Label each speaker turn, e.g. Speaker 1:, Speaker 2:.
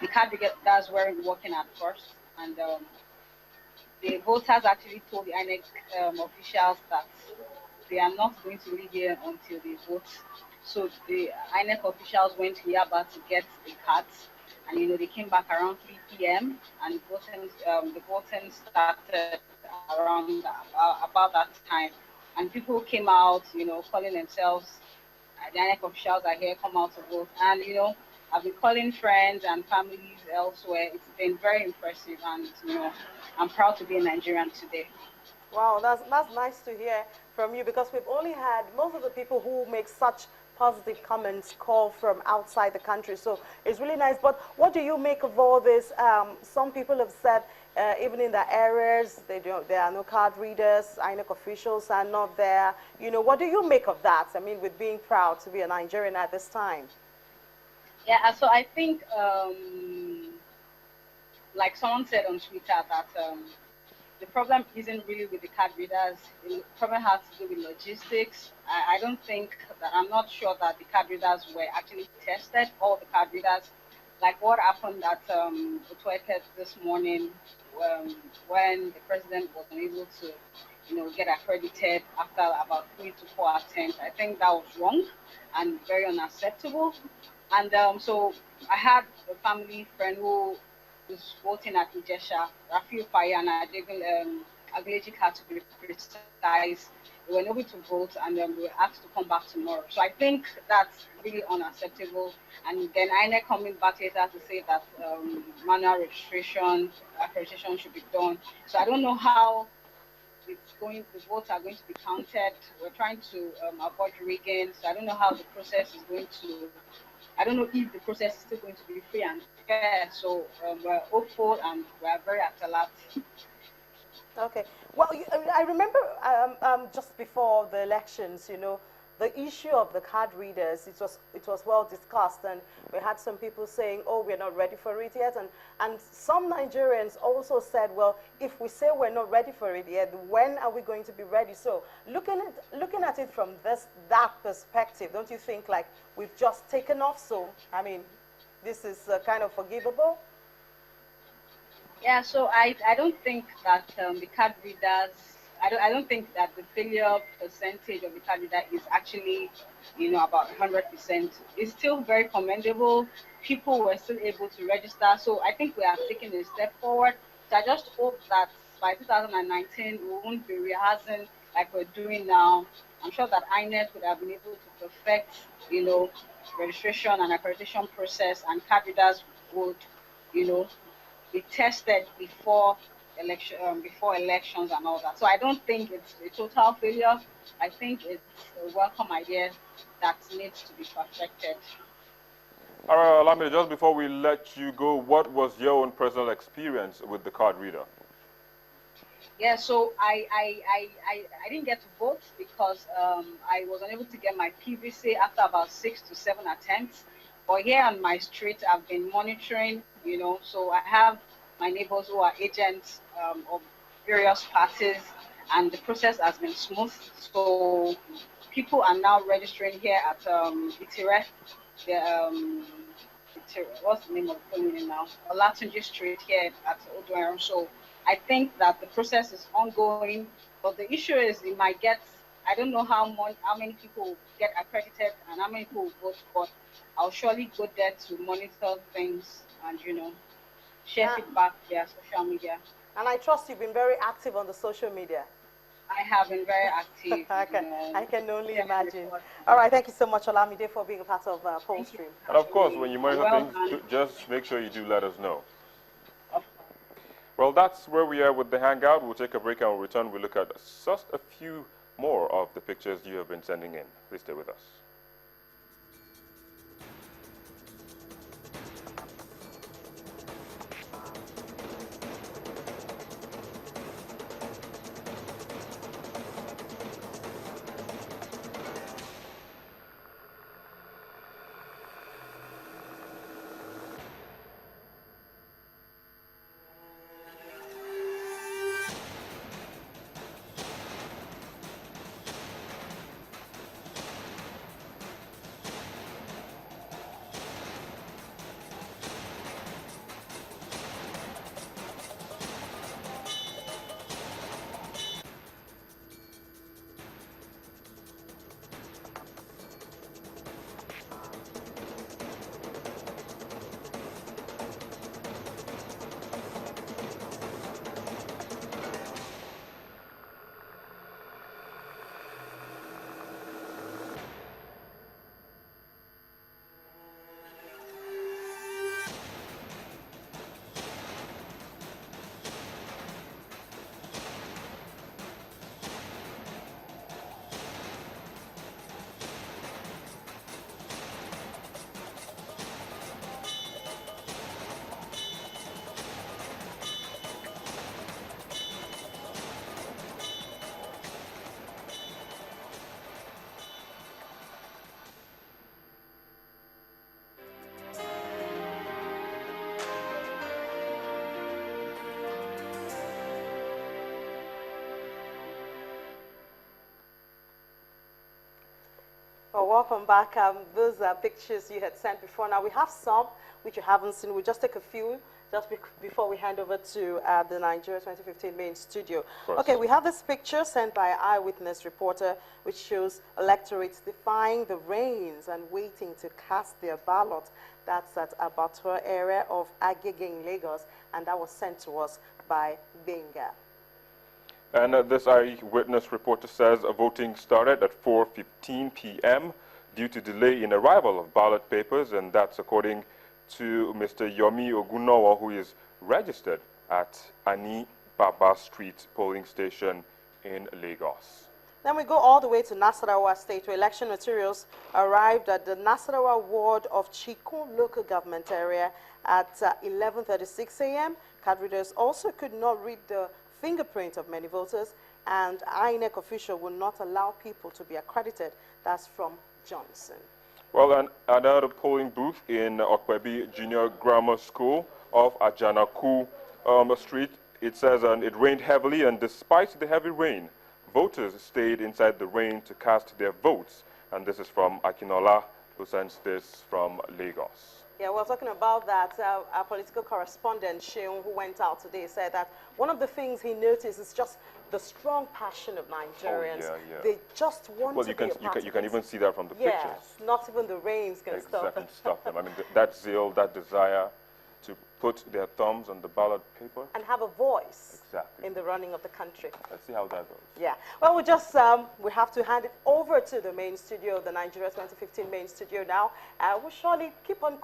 Speaker 1: the card readers weren't working at first, and the voters actually told the INEC officials that they are not going to leave here until they vote. So the INEC officials went to Yaba to get the cards, and they came back around 3 p.m. and the voting started around about that time, and people came out, calling themselves the INEC officials are here, come out to vote, and I've been calling friends and families elsewhere. It's been very impressive, and I'm proud to be a Nigerian today.
Speaker 2: Wow, that's nice to hear from you because we've only had most of the people who make such positive comments call from outside the country. So it's really nice. But what do you make of all this? Some people have said even in the areas there are no card readers, INEC officials are not there. What do you make of that? I mean, with being proud to be a Nigerian at this time.
Speaker 1: Yeah, so I think, like someone said on Twitter, that the problem isn't really with the card readers. The problem has to do with logistics. I don't think that, I'm not sure that the card readers were actually tested, all the card readers. Like what happened at Utweket this morning, when the president was unable to, get accredited after about 3 to 4 attempts. I think that was wrong and very unacceptable. And so I had a family friend who was voting at Ijesha, Rafiu Payana, Agleji had to be precise. They were able to vote, and we were asked to come back tomorrow. So I think that's really unacceptable. And then INEC coming back later to say that manual registration, accreditation should be done. So I don't know how the votes are going to be counted. We're trying to avoid rigging. So I don't know how the process is going to. I don't know if the process is still going to be free and fair. So we're hopeful and we're very at alert.
Speaker 2: Okay. Well, I remember just before the elections, the issue of the card readers, it was well discussed, and we had some people saying, "Oh, we're not ready for it yet," and some Nigerians also said, "Well, if we say we're not ready for it yet, when are we going to be ready?" So, looking at it from that perspective, don't you think like we've just taken off? So, I mean, this is kind of forgivable.
Speaker 1: Yeah, so I don't think that the card readers, I don't think that the failure percentage of the card reader is actually, about 100%. It's still very commendable. People were still able to register. So I think we have taken a step forward. So I just hope that by 2019, we won't be rehearsing like we're doing now. I'm sure that INET would have been able to perfect, registration and accreditation process, and card readers would, you know, be tested before elections and all that. So I don't think it's a total failure. I think it's a welcome idea that needs to be perfected.
Speaker 3: All right, Olamide, just before we let you go, what was your own personal experience with the card reader?
Speaker 1: Yeah, so I didn't get to vote because I was unable to get my PVC after about 6 to 7 attempts. But here on my street, I've been monitoring, so I have my neighbors who are agents of various parties, and the process has been smooth. So people are now registering here at Itire, the what's the name of the community now? Olatunji Street here at Oduero. So I think that the process is ongoing, but the issue is it might get. I don't know how many people will get accredited and how many people will vote, but I'll surely go there to monitor things and share
Speaker 2: Uh,
Speaker 1: feedback via social media.
Speaker 2: and I trust you've been very active on the social media.
Speaker 1: I have been very active,
Speaker 2: I can only
Speaker 1: sharing
Speaker 2: imagine.
Speaker 1: reports.
Speaker 2: All right, thank you so much, Olamide, for being a part of
Speaker 1: Thank you
Speaker 2: Polestream.
Speaker 1: for
Speaker 3: And of
Speaker 1: having
Speaker 3: course,
Speaker 1: me.
Speaker 3: when you
Speaker 1: And
Speaker 3: monitor
Speaker 1: well
Speaker 3: things,
Speaker 1: done.
Speaker 3: just make sure you do let us know.
Speaker 1: Of
Speaker 3: Well, that's where we are with the Hangout. We'll take a break and we'll return. We'll look at just a few more of the pictures you have been sending in. Please stay with us.
Speaker 2: welcome back. Those are pictures you had sent before. Now we have some which you haven't seen. We'll just take a few just before we hand over to the Nigeria 2015 main studio. Okay, we have this picture sent by an eyewitness reporter which shows electorates defying the rains and waiting to cast their ballot. That's at Abattoir area of Agege in Lagos, and that was sent to us by Benga.
Speaker 3: And this eyewitness reporter says voting started at 4:15 p.m. due to delay in arrival of ballot papers, and that's according to Mr. Yomi Ogunowo, who is registered at Ani Baba Street polling station in Lagos.
Speaker 2: Then we go all the way to Nasarawa State, where election materials arrived at the Nasarawa ward of Chikun local government area at 11:36 a.m. Card readers also could not read the fingerprint of many voters, and INEC official will not allow people to be accredited. That's from Johnson.
Speaker 3: Well, another polling booth in Okwebi Junior Grammar School off Ajanaku Street, it says it rained heavily, and despite the heavy rain, voters stayed inside the rain to cast their votes. And this is from Akinola, who sends this from Lagos.
Speaker 2: Yeah, we're talking about that. Our political correspondent, Sheung, who went out today, said that one of the things he noticed is just the strong passion of Nigerians.
Speaker 3: Oh, yeah.
Speaker 2: They just want to be a part of
Speaker 3: you can even see that from the
Speaker 2: yes,
Speaker 3: pictures.
Speaker 2: not even the rains can stop them.
Speaker 3: Stop them. I mean, that zeal, that desire to put their thumbs on the ballot paper.
Speaker 2: And have a voice
Speaker 3: Exactly.
Speaker 2: in the running of the country.
Speaker 3: Let's see how that goes.
Speaker 2: Yeah. Well, we have to hand it over to the main studio, the Nigeria 2015 main studio now. We'll surely keep on